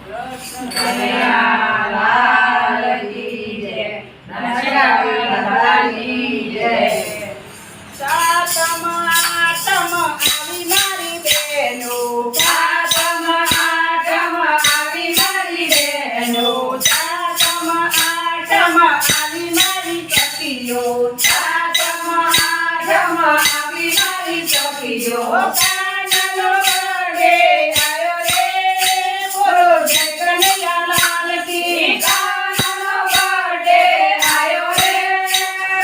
કનૈયાલાલ કી જય. નમસ્કાર ભગવાનની જય. સાતમ આઠમ આવી મારી બહેનો, સાતમ આઠમ આવી મારી બહેનો, સાતમ આઠમ આવી મારી સખીઓ, સાતમ આઠમ આવી મારી સખીઓ. કાનનો બર્થડે આયો રે, બોલો જય કનૈયાલાલ કી. કાનનો બર્થડે આયો રે,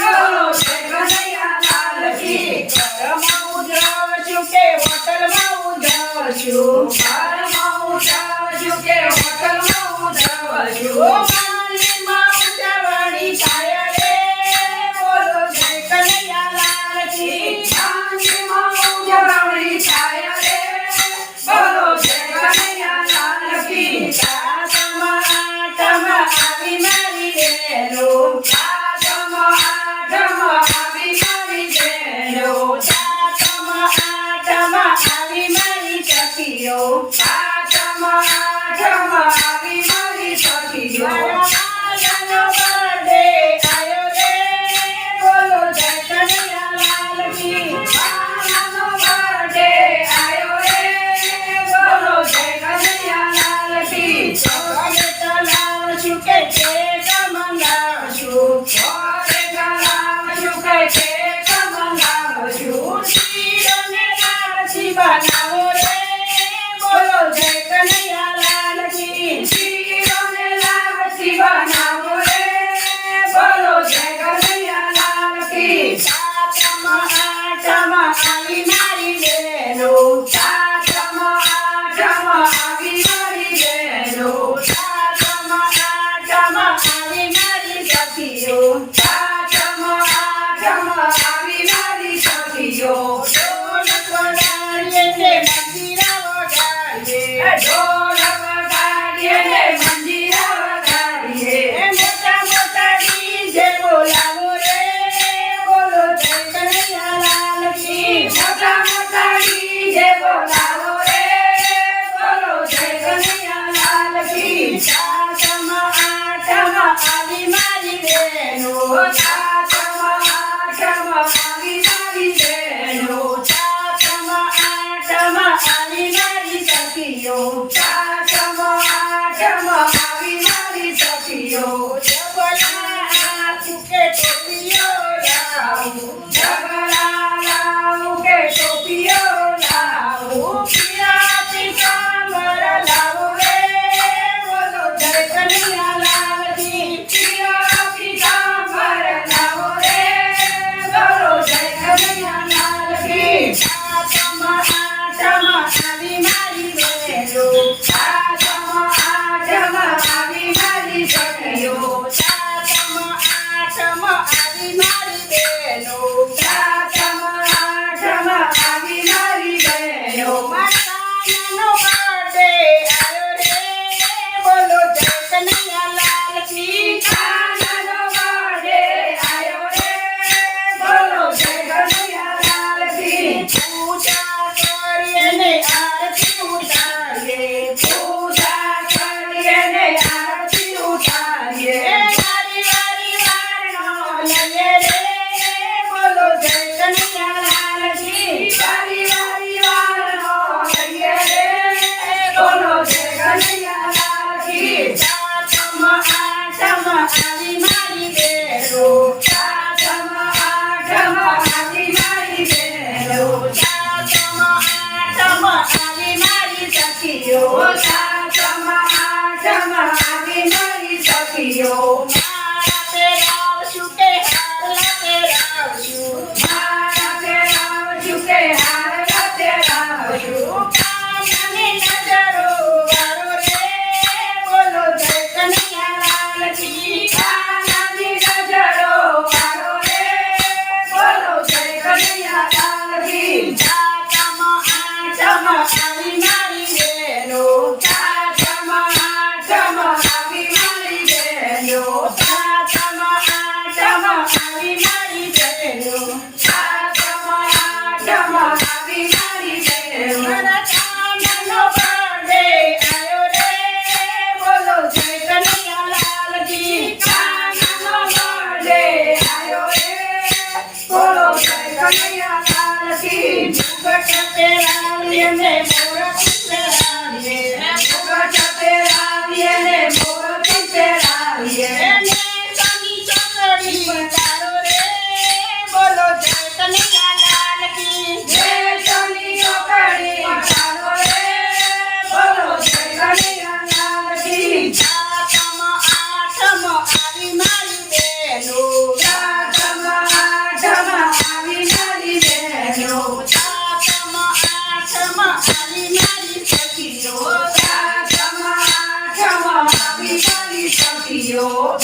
બોલો જય કનૈયાલાલ કી. ઘરમાં ઉજવશું કે હોટલમાં ઉજવશું, ઘરમાં ઉજવશું કે હોટલમાં ઓ ઉજવશું. માલીમાં ઉજવણી થાય રે, બોલો જય કનૈયાલાલ કી. શાંતિમાં ઉજવણી થાય રે, બોલો જય કનૈયાલાલ કી. સાતમ આઠમ આવી મારી બહેનો, સાતમ આઠમ આવી મારી બહેનો, સાતમ આઠમ આવી મારી સખીઓ, સાતમ આઠમ આવી મારી સખીઓ. કાનનો બર્થડે આયો રે, બોલો જય કનૈયાલાલ કી. કાનનો બર્થડે આયો રે, બોલો જય કનૈયાલાલ કી. ચોકલેટ લાવશું કે કેક મંગાવશું, ઘરે ગલાવશું કે કેક મંગાવશું. શીરો ને લાપસી બનાવો રે, બોલો જય કનૈયાલાલ કી. શીરો ને લાપસી બનાવો રે, બોલો જય કનૈયાલાલ કી. સાતમ આઠમ આવી મારી બહેનો, સાતમ આઠમ આવી મારી બહેનો, સાતમ આઠમ આવી મારી સખીઓ, સાતમ આઠમ આવી મારી સખીઓ. ઢોલ વગાડીએ ને મંજીરા વગાડીએ, ઢોલ વગાડીએ ને મંજીરા વગાડીએ. મોટા મોટા ડીજે બોલાવો રે, બોલો જય કનૈયાલાલ કી. મોટા મોટા ડીજે બોલાવો રે, બોલો જય કનૈયાલાલ કી. સાતમ આઠમ આવી મારી બહેનો, સાતમ આઠમ આવી મારી બહેનો, સાતમ આઠમ આવી મારી સખીઓ, સાતમ આઠમ આવી મારી સખીઓ. જબલા આંખું કે ટોપીઓ લાવું, ઝઘડા લાવું કે ટોપીઓ લાવું. પીળા પીતાંબર લાવું રે, બોલો જય કનૈયાલાલ કી. પીળા પીતાંબર લાવો રે, બોલો જય કનૈયાલાલ કી. સાતમ આઠમ આવી મારી બહેનો, સાતમ આઠમ આવી મારી સખીઓ, સાતમ આઠમ આવી મારી બહેનો, સાતમ આઠમ આવી મારી બહેનો. કાનનો બર્થડે આયો રે, બોલો જય કનૈયાલાલ કી. કાનનો બર્થડે આયો રે, બોલો જય કનૈયાલાલ કી. પૂજા કરીએ ને આરતી ઉતારીએ, પૂજા કરીએ ને આરતી ઉતારીએ. વારી વારી વારનો લઈએ રે, બોલો જય કનૈયાલાલ કી. વારી વારી વારનો લઈએ રે, બોલો જય કનૈયાલાલ કી. સાતમ આઠમ આવી મારી બહેનો, સાતમ આઠમ આવી મારી બહેનો, સાતમ આઠમ આવી મારી સખીઓ, સાતમ આઠમ આવી મારી સખીઓ. માળા પહેરાવશું કે હારલા પહેરાવશું, માળા પહેરાવશું કે હારલા પહેરાવશું. કાનની નજરો વાળો રે, બોલો જય કનૈયાલાલ કી. કાનની નજરો વાળો રે, બોલો જય કનૈયાલાલ કી. સાતમ આઠમ આવી મારી બહેનો, સાતમ આઠમ આવી મારી બહેનો, ગયો